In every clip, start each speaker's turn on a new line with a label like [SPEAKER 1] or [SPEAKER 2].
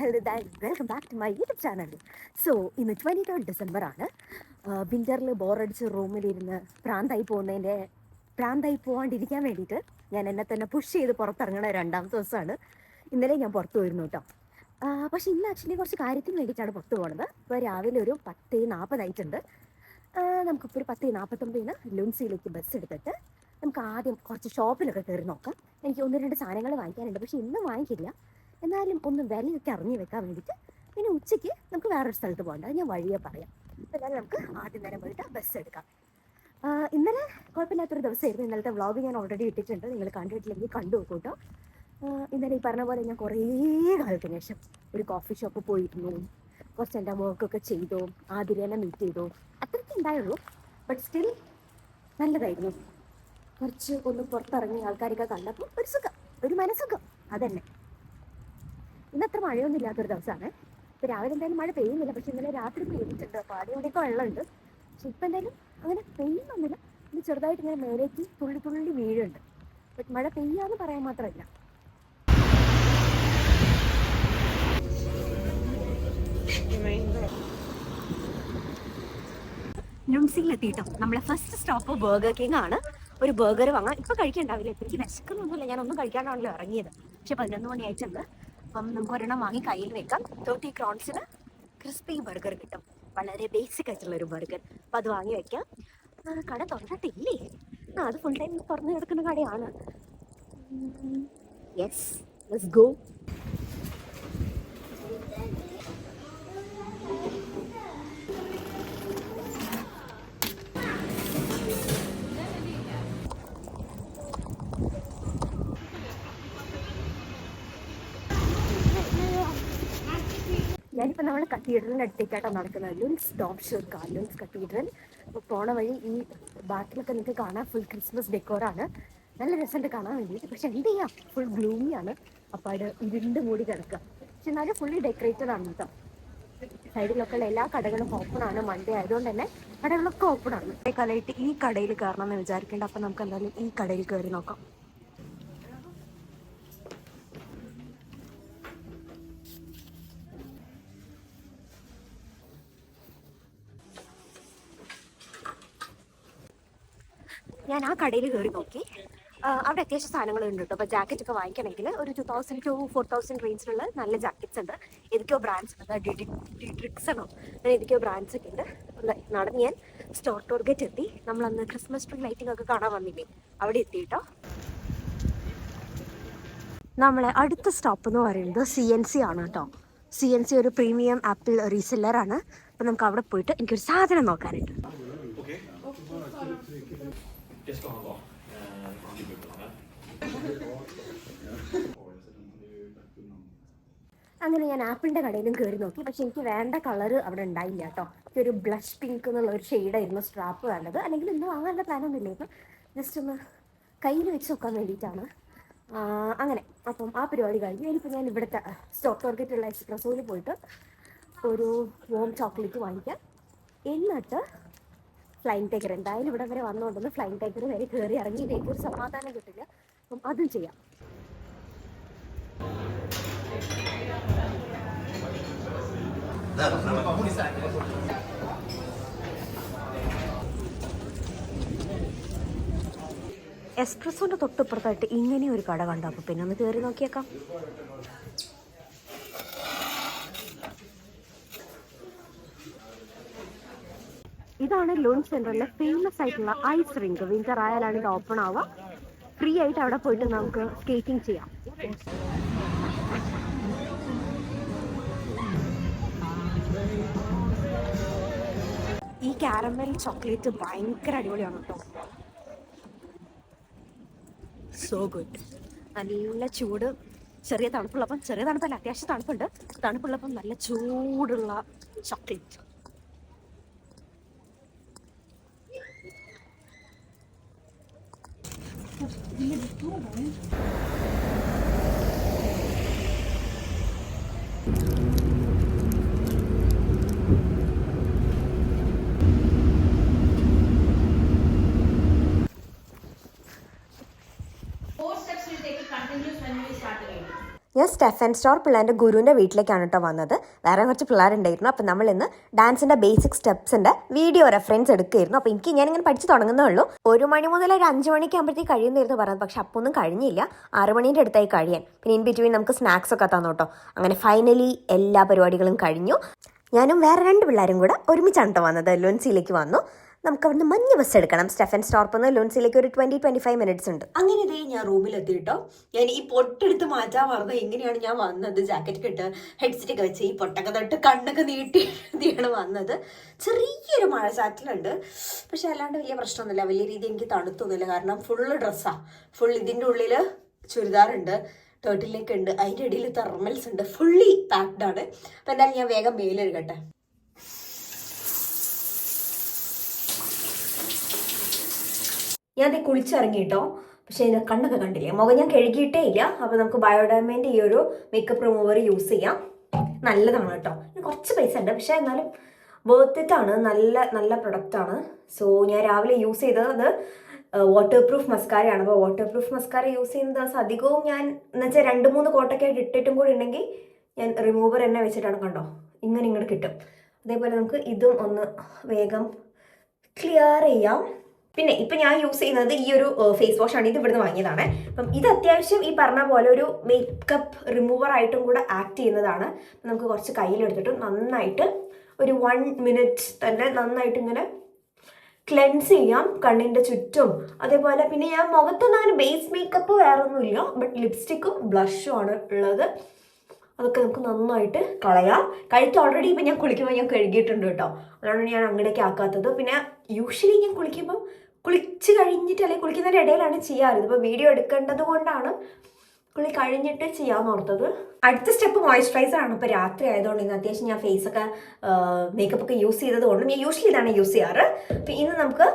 [SPEAKER 1] Welcome back to my YouTube channel. So ഇന്ന് 23 December ആണ്. വിൻ്ററിൽ ബോറടിച്ച് റൂമിലിരുന്ന് പ്രാന്തായി പോകാണ്ടിരിക്കാൻ വേണ്ടിയിട്ട് ഞാൻ എന്നെ തന്നെ പുഷ് ചെയ്ത് പുറത്തിറങ്ങണ രണ്ടാമത്തെ ദിവസമാണ്. ഇന്നലെ ഞാൻ പുറത്ത് പോയിരുന്നു കേട്ടോ. പക്ഷേ ഇന്ന് ആക്ച്വലി കുറച്ച് കാര്യത്തിന് വേണ്ടിയിട്ടാണ് പുറത്ത് പോകുന്നത്. ഇപ്പോൾ രാവിലെ ഒരു 10:40 ആയിട്ടുണ്ട്. നമുക്കിപ്പോൾ ഒരു 10:49 ലുൻസിയിലേക്ക് ബസ് എടുത്തിട്ട് നമുക്ക് ആദ്യം കുറച്ച് ഷോപ്പിലൊക്കെ കയറി നോക്കാം. എനിക്ക് 1-2 സാധനങ്ങൾ വാങ്ങിക്കാനുണ്ട്, പക്ഷേ ഇന്ന് വാങ്ങിക്കില്ല. എന്നാലും ഒന്ന് വിലയൊക്കെ അറിഞ്ഞു വെക്കാൻ വേണ്ടിയിട്ട് പിന്നെ ഉച്ചയ്ക്ക് നമുക്ക് വേറൊരു സ്ഥലത്ത് പോകണ്ട, അത് ഞാൻ വഴിയെ പറയാം. എന്നാലും നമുക്ക് ആദ്യം നേരം പോയിട്ട് ബസ് എടുക്കാം. ഇന്നലെ കുഴപ്പമില്ലാത്തൊരു ദിവസമായിരുന്നു. ഇന്നലത്തെ വ്ളോഗ് ഞാൻ ഓൾറെഡി ഇട്ടിട്ടുണ്ട്, നിങ്ങൾ കണ്ടിട്ടില്ലെങ്കിൽ കണ്ടു നോക്കൂ കേട്ടോ. ഇന്നലെ ഈ പറഞ്ഞ പോലെ ഞാൻ കുറേ കാലത്തിന് ശേഷം ഒരു കോഫി ഷോപ്പ് പോയിരുന്നു. കുറച്ച് എൻ്റെ വർക്കൊക്കെ ചെയ്തു, ആതിരേനെ മീറ്റ് ചെയ്തു. അത്രയ്ക്ക് ഉണ്ടായുള്ളൂ, ബട്ട് സ്റ്റിൽ നല്ലതായിരുന്നു. കുറച്ച് ഒന്ന് പുറത്തിറങ്ങി ആൾക്കാരൊക്കെ കണ്ടപ്പോൾ ഒരു സുഖം, ഒരു മനസ്സുഖം. അതന്നെ. ഇന്നത്ര മഴയൊന്നും ഇല്ലാത്തൊരു ദിവസമാണ്. ഇപ്പോൾ രാവിലെ എന്തായാലും മഴ പെയ്യുന്നില്ല, പക്ഷെ ഇന്നലെ രാത്രി പെയ്തിട്ടുണ്ട്. അപ്പോൾ ആദ്യമൊക്കെ വെള്ളമുണ്ട്. പക്ഷെ ഇപ്പം എന്തായാലും അങ്ങനെ പെയ്യുന്നൊന്നുമില്ല. ഇന്ന് ചെറുതായിട്ട് ഇങ്ങനെ മേലേക്ക് തുള്ളി തുള്ളി വീഴുണ്ട്. ബട്ട് മഴ പെയ്യാന്ന് പറയാൻ മാത്രമല്ല. ലുൻസിയിലെത്തിയിട്ടോ. നമ്മളെ ഫസ്റ്റ് സ്റ്റോപ്പ് ബർഗർ കിങ് ആണ്. ഒരു ബർഗർ വാങ്ങാം. ഇപ്പം കഴിക്കണ്ടാവില്ല, എനിക്ക് വിശക്കുന്നൊന്നുമില്ല, ഞാനൊന്നും കഴിക്കാനാണല്ലോ ഇറങ്ങിയത്. പക്ഷെ 11 മണി ആയിട്ടുണ്ട്. അപ്പം നമുക്ക് ഒരെണ്ണം വാങ്ങി കയ്യിൽ വെക്കാം. 30 ക്രോൺസിന് ക്രിസ്പി ബർഗർ കിട്ടും. വളരെ ബേസിക് ആയിട്ടുള്ളൊരു ബർഗർ. അപ്പം അത് വാങ്ങി വെക്കാം. കട തുറന്നിട്ടില്ലേ? അത് ഫുൾ ടൈം തുറന്നു കിടക്കുന്ന കടയാണ്. Yes, let's go. ഞാനിപ്പോൾ നമ്മൾ കത്തീഡ്രലിൻ്റെ അടുത്തേക്കായിട്ടാണ് നടക്കുന്നത്. ലുൻസ് ഡോംഷുർക്ക, ലുൻസ് കത്തീഡ്രൽ. അപ്പോൾ പോണ വഴി ഈ ബാക്കിലൊക്കെ നിങ്ങൾക്ക് കാണാൻ ഫുൾ ക്രിസ്മസ് ഡെക്കോറാണ്. നല്ല രസമുണ്ട് കാണാൻ വേണ്ടിയിട്ട്. പക്ഷെ എന്ത് ചെയ്യാം, ഫുൾ ഗ്ലൂമിയാണ്. അപ്പോൾ അത് ഇരുണ്ട് മൂടി കിടക്കുക. പക്ഷെ എന്നാലും ഫുള്ളി ഡെക്കറേറ്റഡ് ആണ് കേട്ടോ. സൈഡിലൊക്കെ ഉള്ള എല്ലാ കടകളും ഓപ്പൺ ആണ്. മൺഡേ ആയതുകൊണ്ട് തന്നെ കടകളൊക്കെ ഓപ്പൺ ആണ്. കാലമായിട്ട് ഈ കടയിൽ കയറണം എന്ന് വിചാരിക്കേണ്ട. അപ്പോൾ നമുക്ക് എന്തായാലും ഈ കടയിൽ കയറി നോക്കാം. ഞാൻ ആ കടയിൽ കയറി നോക്കി. അവിടെ അത്യാവശ്യം സാധനങ്ങളുണ്ട് കേട്ടോ. അപ്പോൾ ജാക്കറ്റ് ഒക്കെ വാങ്ങിക്കണമെങ്കിൽ ഒരു 2000 to 4000 റേഞ്ചിലുള്ള നല്ല ജാക്കറ്റ്സ് ഉണ്ട്. ഏതൊക്കെയോ ബ്രാൻഡ്സ് ഉണ്ട്. ഡിട്രിക്സ് ആണോ, അങ്ങനെ ഏതൊക്കെയോ ബ്രാൻഡ്സ് ഒക്കെ ഉണ്ട്. നടന്ന് ഞാൻ സ്റ്റോർ ടോർഗറ്റ് എത്തി. നമ്മളന്ന് ക്രിസ്മസ് ട്രീ ലൈറ്റിംഗ് ഒക്കെ കാണാൻ വന്നില്ലേ, അവിടെ എത്തി കേട്ടോ. നമ്മളെ അടുത്ത സ്റ്റോപ്പ് എന്ന് പറയുന്നത് CNC ആണ് കേട്ടോ. CNC ഒരു പ്രീമിയം ആപ്പിൾ റീസെല്ലറാണ്. അപ്പോൾ നമുക്ക് അവിടെ പോയിട്ട് എനിക്കൊരു സാധനം നോക്കാനുണ്ട്. അങ്ങനെ ഞാൻ ആപ്പിളിൻ്റെ കടയിലും കയറി നോക്കി. പക്ഷെ എനിക്ക് വേണ്ട കളറ് അവിടെ ഉണ്ടായില്ല കേട്ടോ. എനിക്കൊരു ബ്ലഷ് പിങ്ക് എന്നുള്ള ഒരു ഷെയ്ഡായിരുന്നു സ്ട്രാപ്പ് വേണ്ടത്. അല്ലെങ്കിൽ ഇന്ന് വാങ്ങാനുള്ള പ്ലാനൊന്നും ഇല്ലായിരുന്നു. ജസ്റ്റ് ഒന്ന് കയ്യിൽ വെച്ച് നോക്കാൻ വേണ്ടിയിട്ടാണ്. അങ്ങനെ അപ്പം ആ പരിപാടി കഴിഞ്ഞു. ഇനിയിപ്പോൾ ഞാൻ ഇവിടുത്തെ സ്റ്റോക്ക് ടോർഗറ്റുള്ള എക്സ്പ്രസോയിൽ പോയിട്ട് ഒരു വോം ചോക്ലേറ്റ് വാങ്ങിക്കാം. എന്നിട്ട് ഫ്ലൈൻ ടൈഗർ, എന്തായാലും ഇവിടെ വരെ വന്നുകൊണ്ടൊന്ന് ഫ്ലൈൻ ടൈഗർ വരെ കയറി ഇറങ്ങിയിലേക്ക് ഒരു സമാധാനം കിട്ടില്ല. അപ്പം അതും ചെയ്യാം. എക്സ്പ്രസോൻ്റെ തൊട്ടിപ്പുറത്തായിട്ട് ഇങ്ങനെ ഒരു കട കണ്ടു. അപ്പോൾ പിന്നെ ഒന്ന് കയറി നോക്കിയേക്കാം. ഇതാണ് ലുൻസ് സെൻറ്ററിലെ ഫേമസ് ആയിട്ടുള്ള ഐസ് റിങ്ക്. വിന്റർ ആയാലാണ് ഇത് ഓപ്പൺ ആവുക. ഫ്രീ ആയിട്ട് അവിടെ പോയിട്ട് നമുക്ക് സ്കേറ്റിംഗ് ചെയ്യാം. ഈ കാരമൽ ചോക്ലേറ്റ് ഭയങ്കര അടിപൊളിയാണ് കേട്ടോ. So good. നല്ല ചൂട്, ചെറിയ തണുപ്പുള്ളപ്പം, ചെറിയ തണുപ്പല്ല അത്യാവശ്യം തണുപ്പുണ്ട്. തണുപ്പുള്ളപ്പം നല്ല ചൂടുള്ള ചോക്ലേറ്റ്. ഞാൻ സ്റ്റെഫൻ സ്റ്റോർ പിള്ളേരുടെ ഗുരുവിൻ്റെ വീട്ടിലേക്കാണ് കേട്ടോ വന്നത്. വേറെ കുറച്ച് പിള്ളേരുണ്ടായിരുന്നു. അപ്പോൾ നമ്മൾ ഇന്ന് ഡാൻസിൻ്റെ ബേസിക് സ്റ്റെപ്സിൻ്റെ വീഡിയോ റെഫറൻസ് എടുക്കുമായിരുന്നു. അപ്പോൾ ഞാനിങ്ങനെ പഠിച്ച് തുടങ്ങുന്നേ ഉള്ളൂ. 1 മണി മുതൽ ഒരു 5 മണിക്ക് ആകുമ്പോഴത്തേക്ക് കഴിയുന്നായിരുന്നു പറഞ്ഞത്. പക്ഷെ അപ്പോൾ ഒന്നും കഴിഞ്ഞില്ല, 6 മണീൻ്റെ അടുത്തായി കഴിയാൻ. പിന്നെ ഇൻ ബിറ്റ്വീൻ നമുക്ക് സ്നാക്സ് ഒക്കെ തന്നു കേട്ടോ. അങ്ങനെ ഫൈനലി എല്ലാ പരിപാടികളും കഴിഞ്ഞു. ഞാനും വേറെ 2 പിള്ളേരും കൂടെ ഒരുമിച്ചാണ് കേട്ടോ വന്നത്. ലുൻസിയിലേക്ക് വന്നു. നമുക്ക് അവിടുന്ന് മഞ്ഞ ബസ് എടുക്കണം. സ്റ്റെഫൻ സ്റ്റോർപ്പിൽ നിന്ന് ലുൻസിയിലേക്ക് ഒരു 20-25 മിനിറ്റ്സ് ഉണ്ട്. അങ്ങനെ ഇതേ ഞാൻ റൂമിലെത്തി കേട്ടോ. ഞാൻ ഈ പൊട്ടെടുത്ത് മാറ്റാൻ മറന്നു. എങ്ങനെയാണ് ഞാൻ വന്നത്? ജാക്കറ്റ് ഇട്ട് ഹെഡ്സെറ്റ് ഒക്കെ വെച്ച് ഈ പൊട്ടൊക്കെ തൊട്ട് കണ്ണൊക്കെ നീട്ടിയാണ് വന്നത്. ചെറിയൊരു മഴ ചാറ്റലുണ്ട്, പക്ഷെ അല്ലാണ്ട് വലിയ പ്രശ്നമൊന്നുമില്ല. വലിയ രീതി എനിക്ക് തണുത്തൊന്നുമില്ല, കാരണം ഫുള്ള് ഡ്രസ്സാണ്. ഫുൾ ഇതിൻ്റെ ഉള്ളിൽ ചുരിദാറുണ്ട്, ടേർട്ടിലേക്ക് ഉണ്ട്, അതിൻ്റെ ഇടയിൽ തെർമൽസ് ഉണ്ട്, ഫുള്ളി പാക്ഡ് ആണ്. അപ്പം എന്തായാലും ഞാൻ വേഗം മേലെടുക്കട്ടെ. ഞാൻ അത് കുളിച്ചിറങ്ങി കേട്ടോ. പക്ഷേ ഇതിൻ്റെ കണ്ണൊക്കെ കണ്ടില്ലേ, മുഖം ഞാൻ കഴുകിയിട്ടേ ഇല്ല. അപ്പോൾ നമുക്ക് ബയോഡാമേൻ്റെ ഈ ഒരു മേക്കപ്പ് റിമൂവർ യൂസ് ചെയ്യാം. നല്ലതാണ് കേട്ടോ. കുറച്ച് പൈസ ഉണ്ട്, പക്ഷേ എന്നാലും വർത്ത് ഇറ്റ് ആണ്. നല്ല പ്രൊഡക്റ്റാണ്. സോ ഞാൻ രാവിലെ യൂസ് ചെയ്തത് വാട്ടർ പ്രൂഫ് മസ്കാരയാണ്. അപ്പോൾ വാട്ടർ പ്രൂഫ് മസ്കാര യൂസ് ചെയ്യുന്ന ദിവസം അധികവും ഞാൻ എന്നുവെച്ചാൽ 2-3 കോട്ടൊക്കെ ആയിട്ട് ഇട്ടിട്ടും കൂടി ഉണ്ടെങ്കിൽ ഞാൻ റിമൂവർ തന്നെ വെച്ചിട്ടാണ്, കണ്ടോ ഇങ്ങനെ ഇങ്ങോട്ട് കിട്ടും. അതേപോലെ നമുക്ക് ഇതും ഒന്ന് വേഗം ക്ലിയർ ചെയ്യാം. പിന്നെ ഇപ്പം ഞാൻ യൂസ് ചെയ്യുന്നത് ഈ ഒരു ഫേസ് വാഷാണ്. ഇത് ഇവിടുന്ന് വാങ്ങിയതാണ്. അപ്പം ഇത് അത്യാവശ്യം ഈ പറഞ്ഞ പോലെ ഒരു മേക്കപ്പ് റിമൂവർ ആയിട്ടും കൂടെ ആക്ട് ചെയ്യുന്നതാണ്. നമുക്ക് കുറച്ച് കയ്യിലെടുത്തിട്ട് നന്നായിട്ട് ഒരു 1 മിനിറ്റ് തന്നെ നന്നായിട്ട് ഇങ്ങനെ ക്ലെൻസ് ചെയ്യാം കണ്ണിൻ്റെ ചുറ്റും. അതേപോലെ പിന്നെ ഞാൻ മുഖത്തൊന്നും അങ്ങനെ ബേസ് മേക്കപ്പ് വേറെ ഒന്നുമില്ല, ബട്ട് ലിപ്സ്റ്റിക്കും ബ്ലഷും ആണ് ഉള്ളത്. അതൊക്കെ നമുക്ക് നന്നായിട്ട് കളയാം. കഴുത്ത് ഓൾറെഡി ഇപ്പം ഞാൻ കുളിക്കുമ്പോൾ ഞാൻ കഴുകിയിട്ടുണ്ട് കേട്ടോ. അതുകൊണ്ടാണ് ഞാൻ അങ്ങനെയൊക്കെ ആക്കാത്തത്. പിന്നെ യൂഷ്വലി ഞാൻ കുളിക്കുമ്പം കുളിച്ച് കഴിഞ്ഞിട്ട് അല്ലെങ്കിൽ കുളിക്കുന്നതിൻ്റെ ഇടയിലാണ് ചെയ്യാറ്. ഇപ്പോൾ വീഡിയോ എടുക്കേണ്ടത് കൊണ്ടാണ് കുളി കഴിഞ്ഞിട്ട് ചെയ്യാമെന്ന് ഓർത്തത്. അടുത്ത സ്റ്റെപ്പ് മോയ്സ്ചറൈസർ ആണ്. ഇപ്പോൾ രാത്രി ആയതുകൊണ്ട് ഇന്ന് അത്യാവശ്യം ഞാൻ ഫേസൊക്കെ മേക്കപ്പൊക്കെ യൂസ് ചെയ്തത് കൊണ്ട് ഞാൻ യൂഷ്വലി ഇതാണ് യൂസ് ചെയ്യാറ്. അപ്പോൾ ഇന്ന് നമുക്ക്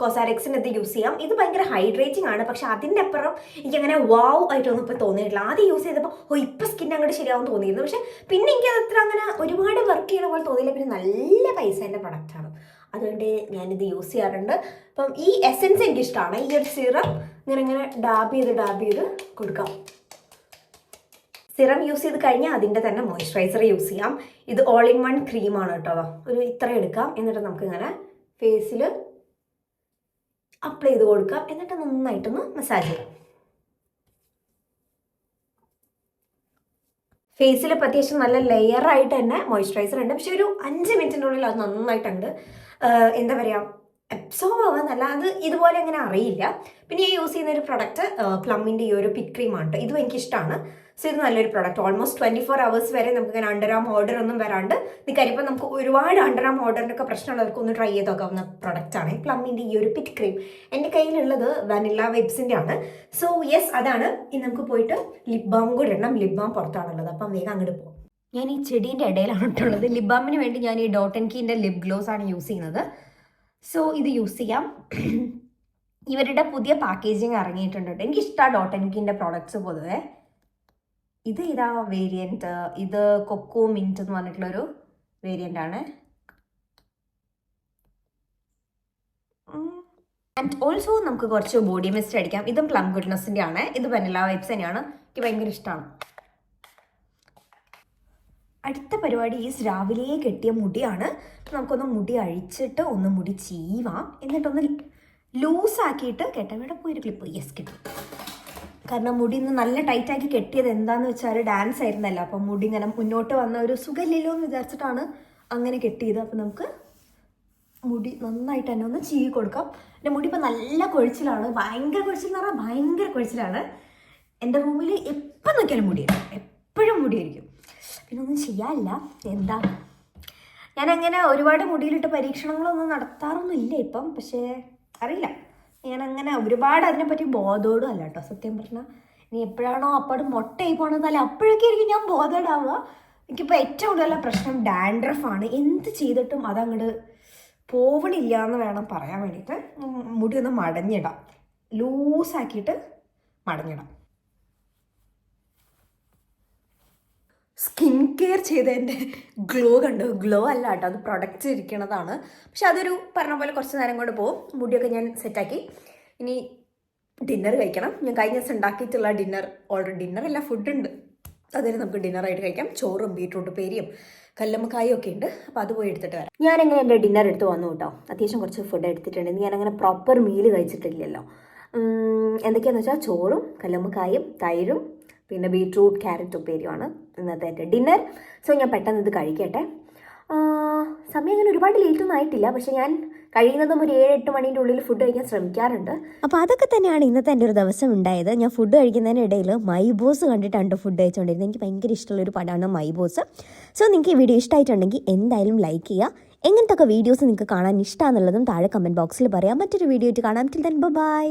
[SPEAKER 1] കോസാരെക്സിന് ഇത് യൂസ് ചെയ്യാം. ഇത് ഭയങ്കര ഹൈഡ്രേറ്റിംഗ് ആണ്, പക്ഷെ അതിൻ്റെ അപ്പുറം എനിക്കങ്ങനെ വാവ് ആയിട്ടൊന്നും ഇപ്പോൾ തോന്നിയിട്ടില്ല. ആദ്യം യൂസ് ചെയ്തപ്പോൾ ഇപ്പോൾ സ്കിൻ അങ്ങോട്ട് ശരിയാവും തോന്നിയിരുന്നു, പക്ഷെ പിന്നെ എനിക്കത് അത്ര അങ്ങനെ ഒരുപാട് വർക്ക് ചെയ്യണ പോലെ തോന്നിയില്ല. പിന്നെ നല്ല പൈസേൻ്റെ പ്രൊഡക്റ്റാണ്, അതുകൊണ്ട് ഞാനിത് യൂസ് ചെയ്യാറുണ്ട്. അപ്പം ഈ എസെൻസ് എനിക്കിഷ്ടമാണ്. ഈ ഒരു സിറം ഇങ്ങനെ ഡാബ് ചെയ്ത് കൊടുക്കാം. സിറം യൂസ് ചെയ്ത് കഴിഞ്ഞാൽ അതിൻ്റെ തന്നെ മോയ്സ്ചറൈസർ യൂസ് ചെയ്യാം. ഇത് ഓൾ ഇൻ വൺ ക്രീമാണ് കേട്ടോ. ഒരു ഇത്ര എടുക്കാം, എന്നിട്ട് നമുക്കിങ്ങനെ ഫേസിൽ അപ്ലൈ ചെയ്ത് കൊടുക്കാം. എന്നിട്ട് നന്നായിട്ടൊന്ന് മസാജ് ചെയ്യാം. ഫേസിൽ ഇപ്പോൾ അത്യാവശ്യം നല്ല ലെയറായിട്ട് തന്നെ മോയ്സ്ചറൈസർ ഉണ്ട്, പക്ഷെ ഒരു 5 മിനിറ്റിനുള്ളിൽ അത് നന്നായിട്ടുണ്ട് എന്താ പറയുക അബ്സോർബ് ആവാന്നല്ല, അത് ഇതുപോലെ അങ്ങനെ അറിയില്ല. പിന്നെ ഞാൻ യൂസ് ചെയ്യുന്ന ഒരു പ്രൊഡക്റ്റ് പ്ലമ്മിൻ്റെ ഈ ഒരു പിക് ക്രീമാണ്. ഇതും എനിക്കിഷ്ടമാണ്. സോ ഇത് നല്ലൊരു പ്രൊഡക്റ്റ്. ഓൾമോസ്റ്റ് 24 hours വരെ നമുക്ക് ഇങ്ങനെ അണ്ടർആം ഓർഡർ ഒന്നും വരാണ്ട് നിൽക്കാനിപ്പോൾ നമുക്ക് ഒരുപാട് അണ്ടർആം ഓർഡറിൻ്റെയൊക്കെ പ്രശ്നമുള്ളവർക്ക് ഒന്ന് ട്രൈ ചെയ്ത് നോക്കാവുന്ന പ്രൊഡക്റ്റാണ് പ്ലമ്മിൻ്റെ ഈ ഒരു പിക് ക്രീം. എൻ്റെ കയ്യിലുള്ളത് വനില വെബ്സിൻ്റെ ആണ്. സോ യെസ്, അതാണ്. ഇനി നമുക്ക് പോയിട്ട് ലിപ് ബാം കൂടി ഇടണം. ലിപ് ബാം പുറത്താണുള്ളത്, അപ്പം വേഗം അങ്ങോട്ട് പോകും. ഞാൻ ഈ ചെടീൻ്റെ ഇടയിലാണ് ഇട്ടുള്ളത്. ലിപ് ബാമിന് വേണ്ടി ഞാൻ ഈ ഡോട്ട് ആൻഡ് കീൻ്റെ ലിപ് ഗ്ലോസ് ആണ് യൂസ് ചെയ്യുന്നത്. സോ ഇത് യൂസ് ചെയ്യാം. ഇവരുടെ പുതിയ പാക്കേജിങ് ഇറങ്ങിയിട്ടുണ്ട് കേട്ടോ. എനിക്കിഷ്ടമാണ് ഡോട്ട് ആൻഡ് കീൻ്റെ പ്രോഡക്ട്സ് പൊതുവെ. ഇത് ഇതാ വേരിയൻറ്റ്. ഇത് കൊക്കോ മിൻറ്റ് എന്ന് പറഞ്ഞിട്ടുള്ളൊരു വേരിയൻ്റ് ആണ്. ആൻഡ് ഓൾസോ നമുക്ക് കുറച്ച് ബോഡി മിസ്റ്റ് അടിക്കാം. ഇതും പ്ലം ഗുഡ്നെസ്സിൻ്റെ ആണ്. ഇത് വനില വൈബ്സ് തന്നെയാണ്. എനിക്ക് ഭയങ്കര ഇഷ്ടമാണ്. അടുത്ത പരിപാടി ഈ രാവിലെ കെട്ടിയ മുടിയാണ്. നമുക്കൊന്ന് മുടി അഴിച്ചിട്ട് ഒന്ന് മുടി ചീവാം, എന്നിട്ടൊന്ന് ലൂസാക്കിയിട്ട് കെട്ടാം. ഇവിടെ പോയൊരു ക്ലിപ്പ് യെസ് കിട്ടും. കാരണം മുടി ഇന്ന് നല്ല ടൈറ്റാക്കി കെട്ടിയത് എന്താണെന്ന് വെച്ചാൽ ഡാൻസ് ആയിരുന്നല്ലോ. അപ്പം മുടി ഇങ്ങനെ മുന്നോട്ട് വന്ന ഒരു സുഖമില്ലല്ലോ എന്ന് വിചാരിച്ചിട്ടാണ് അങ്ങനെ കെട്ടിയത്. അപ്പം നമുക്ക് മുടി നന്നായിട്ട് തന്നെ ഒന്ന് ചീവി കൊടുക്കാം. എൻ്റെ മുടി ഇപ്പം നല്ല കൊഴിച്ചിലാണ്. ഭയങ്കര കൊഴിച്ചിൽ എന്ന് പറഞ്ഞാൽ ഭയങ്കര കൊഴിച്ചിലാണ്. എൻ്റെ റൂമിൽ എപ്പം നോക്കിയാലും മുടിയായിരിക്കും, എപ്പോഴും മുടിയായിരിക്കും. പിന്നെ ഒന്നും ചെയ്യാനില്ല. എന്താ, ഞാനങ്ങനെ ഒരുപാട് മുടിയിലിട്ട് പരീക്ഷണങ്ങളൊന്നും നടത്താറൊന്നും ഇല്ല ഇപ്പം. പക്ഷേ അറിയില്ല, ഞാനങ്ങനെ ഒരുപാട് അതിനെപ്പറ്റി ബോധോടും അല്ല കേട്ടോ സത്യം പറഞ്ഞാൽ. ഇനി എപ്പോഴാണോ അപ്പാട് മുട്ടയായി പോകണമെന്നല്ല അപ്പോഴൊക്കെ ആയിരിക്കും ഞാൻ ബോധോടാവുക. എനിക്കിപ്പോൾ ഏറ്റവും കൂടുതലുള്ള പ്രശ്നം ഡാൻഡ്രഫാണ്. എന്ത് ചെയ്തിട്ടും അതങ്ങോട്ട് പോവണില്ല എന്ന് വേണം പറയാൻ വേണ്ടിയിട്ട്. മുടി ഒന്ന് മടഞ്ഞിടാം, ലൂസാക്കിയിട്ട് മടഞ്ഞിടാം. സ്കിൻ കെയർ ചെയ്തതിൻ്റെ ഗ്ലോ കണ്ടു. ഗ്ലോ അല്ല കേട്ടോ, അത് പ്രൊഡക്റ്റ് ഇരിക്കണതാണ്. പക്ഷെ അതൊരു പറഞ്ഞ പോലെ കുറച്ച് നേരം കൊണ്ട് പോകും. മുടിയൊക്കെ ഞാൻ സെറ്റാക്കി. ഇനി ഡിന്നർ കഴിക്കണം. ഞാൻ കഴിഞ്ഞ ദിവസം ഉണ്ടാക്കിയിട്ടുള്ള ഡിന്നർ ഓൾറെഡി ഡിന്നറല്ല ഫുഡുണ്ട്. അതിന് നമുക്ക് ഡിന്നറായിട്ട് കഴിക്കാം. ചോറും ബീട്രൂട്ട് പേരിയും കല്ലമ്മക്കായും ഒക്കെ ഉണ്ട്. അപ്പോൾ അത് പോയി എടുത്തിട്ട് വരാം. ഞാനങ്ങനെ എൻ്റെ ഡിന്നർ എടുത്ത് വന്നു കേട്ടോ. അത്യാവശ്യം കുറച്ച് ഫുഡ് എടുത്തിട്ടുണ്ട്. ഞാനങ്ങനെ പ്രോപ്പർ മീൽ കഴിച്ചിട്ടില്ലല്ലോ. എന്തൊക്കെയാണെന്ന് വെച്ചാൽ ചോറും കല്ലമ്മക്കായും തൈരും പിന്നെ ബീട്രൂട്ട് ക്യാരറ്റ് ഉപ്പേരിയുമാണ് ഇന്നത്തെ എൻ്റെ ഡിന്നർ. സോ ഞാൻ പെട്ടെന്ന് ഇത് കഴിക്കട്ടെ. സമയം അങ്ങനെ ഒരുപാട് ലേറ്റൊന്നും ആയിട്ടില്ല, പക്ഷെ ഞാൻ കഴിയുന്നതും ഒരു 7-8 മണീൻ്റെ ഉള്ളിൽ ഫുഡ് കഴിക്കാൻ ശ്രമിക്കാറുണ്ട്. അപ്പോൾ അതൊക്കെ തന്നെയാണ് ഇന്നത്തെ എൻ്റെ ഒരു ദിവസം ഉണ്ടായത്. ഞാൻ ഫുഡ് കഴിക്കുന്നതിനിടയിൽ മൈ ബോസ് കണ്ടിട്ടാണ് ഫുഡ് കഴിച്ചുകൊണ്ടിരുന്നത്. എനിക്ക് ഭയങ്കര ഇഷ്ടമുള്ളൊരു പടമാണ് മൈ ബോസ്. സോ നിങ്ങൾക്ക് ഈ വീഡിയോ ഇഷ്ടമായിട്ടുണ്ടെങ്കിൽ എന്തായാലും ലൈക്ക് ചെയ്യുക. എങ്ങനത്തെ ഒക്കെ വീഡിയോസ് നിങ്ങൾക്ക് കാണാൻ ഇഷ്ടമാണെന്നുള്ളതും താഴെ കമൻറ്റ് ബോക്സിൽ പറയാം. മറ്റൊരു വീഡിയോ ആയിട്ട് കാണാം. Till then bye.